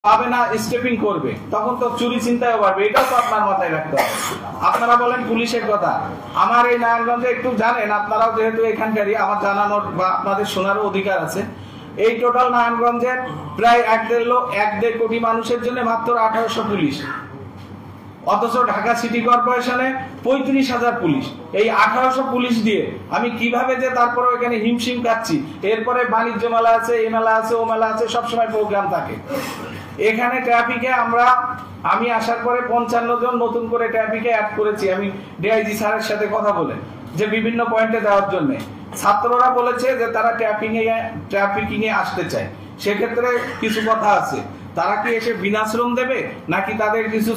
পাবে না, স্টেপিং করবে, তখন তো চুরি চিন্তায় পারবে। এটাও তো আপনার মাথায় রাখতে হবে। আপনারা বলেন পুলিশের কথা, আমার এই নারায়ণগঞ্জে একটু জানেন, আপনারাও যেহেতু এখানকারই, আমার জানানোর বা আপনাদের শোনারও অধিকার আছে। এই টোটাল নারায়ণগঞ্জের প্রায় 1.5 কোটি মানুষের জন্য মাত্র 1800 পুলিশ, অথচ ঢাকা সিটি কর্পোরেশনে 35,000 পুলিশ। এই 1800 পুলিশ দিয়ে আমি কিভাবে যে তারপরে এখানে হিমশিম কাচ্ছি। এরপরে বাণিজ্য মেলা আছে, এই মেলা আছে, ও মেলা আছে, সবসময় প্রোগ্রাম থাকে। এখানে ট্রাফিকে আমি আসার পরে 55 জন নতুন করে ট্রাফিকে অ্যাড করেছি, আমি ডিআইজি স্যারের সাথে কথা বলে, যে বিভিন্ন পয়েন্টে দেওয়ার জন্য। ছাত্ররা বলেছে যে তারা ট্রাফিকিং এ আসতে চায়, সেক্ষেত্রে কিছু কথা আছে। তারা কি এসে বিনা শ্রম দেবে, নাকি তাদের কিছু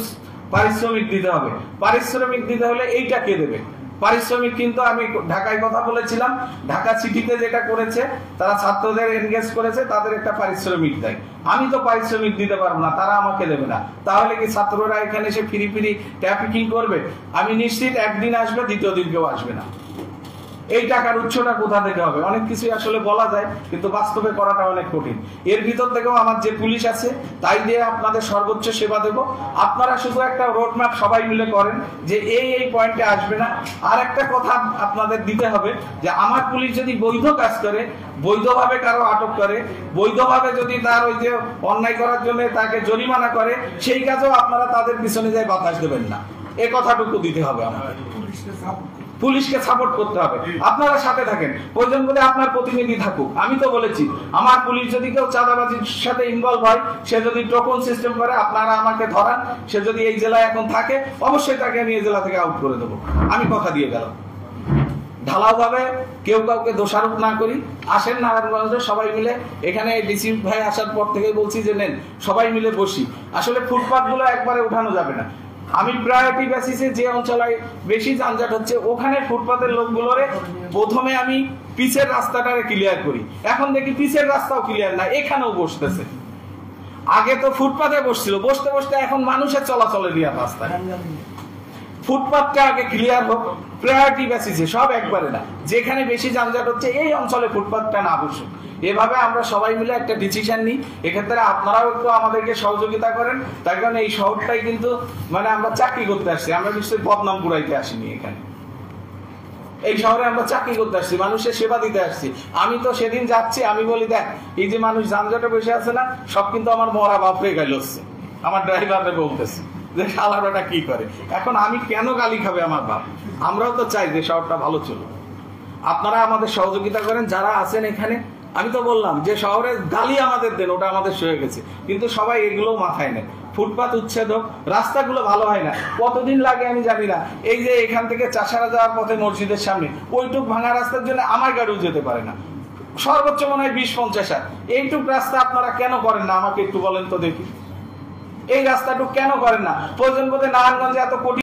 পারিশ্রমিক দিতে হবে? পারিশ্রমিক দিতে হলে এইটা কে দেবে? পারিশ্রমিক কিন্তু আমি ঢাকায় কথা বলেছিলাম, ঢাকা সিটিতে যেটা করেছে, তারা ছাত্রদের এনগেজ করেছে, তাদের একটা পারিশ্রমিক দেয়। আমি তো পারিশ্রমিক দিতে পারবো না, তারা আমাকে দেবে না, তাহলে কি ছাত্ররা এখানে এসে ফ্রি ট্রাফিকিং করবে? আমি নিশ্চিত একদিন আসবে, দ্বিতীয় দিন কেউ আসবে না। এই টাকার উৎসটা কোথা থেকে হবে? অনেক কিছু আসলে বলা যায়, কিন্তু বাস্তবে করাটা অনেক কঠিন। এর ভিতর থেকেও আমার যে পুলিশ আছে, তাই দিয়ে আপনাদের সর্বোচ্চ সেবা দেব। আপনারা শুধু একটা রোডম্যাপ সবাই মিলে করেন যে এই পয়েন্টে আসবে না। আর একটা কথা আপনাদের দিতে হবে যে আমার পুলিশ যদি বৈধ কাজ করে, বৈধভাবে কারো আটক করে, বৈধভাবে যদি তার ওই যে অন্যায় করার জন্য তাকে জরিমানা করে, সেই কাজেও আপনারা তাদের পিছনে যায় বাতাস দেবেন না। এই কথাটুকু দিতে হবে আমাদের। পুলিশকে সাপোর্ট করতে হবে, আপনারা সাথে থাকেন, প্রয়োজন বলে আপনার প্রতিনিধি থাকুক। আমি তো বলেছি, আমার পুলিশ যদি কেউ চাঁদাবাজির সাথে ইনভলভ হয়, সে যদি টোকন সিস্টেম করে, আপনারা আমাকে ধরান, সে যদি এই জেলায় এখন থাকে, অবশ্যই তাকে আমি এই জেলা থেকে আউট করে দেবো। আমি কথা দিয়ে গেলাম। ঢালাও ভাবে কেউ কাউকে দোষারোপ না করি। আসেন নারায়ণগঞ্জে সবাই মিলে, এখানে ডিসি ভাই আসার পর থেকে বলছি যে নেন সবাই মিলে বসি। আসলে ফুটপাথ গুলো একবারে উঠানো যাবে না। আমি প্রায়োরিটি বেসিসে যে অঞ্চলে বেশি যানজট হচ্ছে, ওখানে ফুটপাতের লোকগুলোরে প্রথমে আমি পিচের রাস্তাটারে ক্লিয়ার করি। এখন দেখি পিচের রাস্তাও ক্লিয়ার না, এখানেও বসতেছে। আগে তো ফুটপাতে বসছিল, বসতে বসতে এখন মানুষের চলাচলের রাস্তা। ফুটপাথটা আগে ক্লিয়ার হোক, প্রায়োরিটি বেসিসে, সব একবারে না। যেখানে বেশি যানজট হচ্ছে এই অঞ্চলে ফুটপাথটা না বসুক। এভাবে আমরা সবাই মিলে একটা ডিসিশন নিই। এক্ষেত্রে আপনারাও একটু আমাদেরকে সহযোগিতা করেন, তার কারণে এই শহরটাই কিন্তু আমরা চাকরি করতে আসছি, আমরা নিশ্চয়ই বদনাম কুড়াইতে আসিনি। এখানে এই শহরে আমরা চাকরি করতে আসছি, মানুষের সেবা দিতে আসছি। আমি তো সেদিন যাচ্ছি, আমি বলি দেখ, এই যে মানুষ যানজটে বসে আছে না, সব কিন্তু আমার মরা বাপ হয়ে গেল হচ্ছে। আমার ড্রাইভাররা বলতেছে যে শালাটা কি করে। এখন আমি কেন গালি খাবে আমার বাপ? আমরাও তো চাই যে শহরটা ভালো চলুক। আপনারা আমাদের সহযোগিতা করেন যারা আছেন এখানে। আমি তো বললাম যে শহরে গালি আমাদের দেন, ওটা আমাদের সয়ে গেছে, কিন্তু সবাই এগুলো মাথায় নেয়। ফুটপাত উচ্ছেদ হোক, রাস্তাগুলো ভালো হয় না, কতদিন লাগে আমি জানি না। এই যে এখান থেকে চাষারা যাওয়ার পথে মসজিদের সামনে ওইটুক ভাঙা রাস্তার জন্য আমার গাড়িও যেতে পারে না, সর্বোচ্চ মনে হয় 20-50 হাত। এইটুক রাস্তা আপনারা কেন করেন না আমাকে একটু বলেন তো দেখি। এই রাস্তাটুক কেন করেন না? প্রয়োজন বোধে নারায়ণগঞ্জে এত কোটি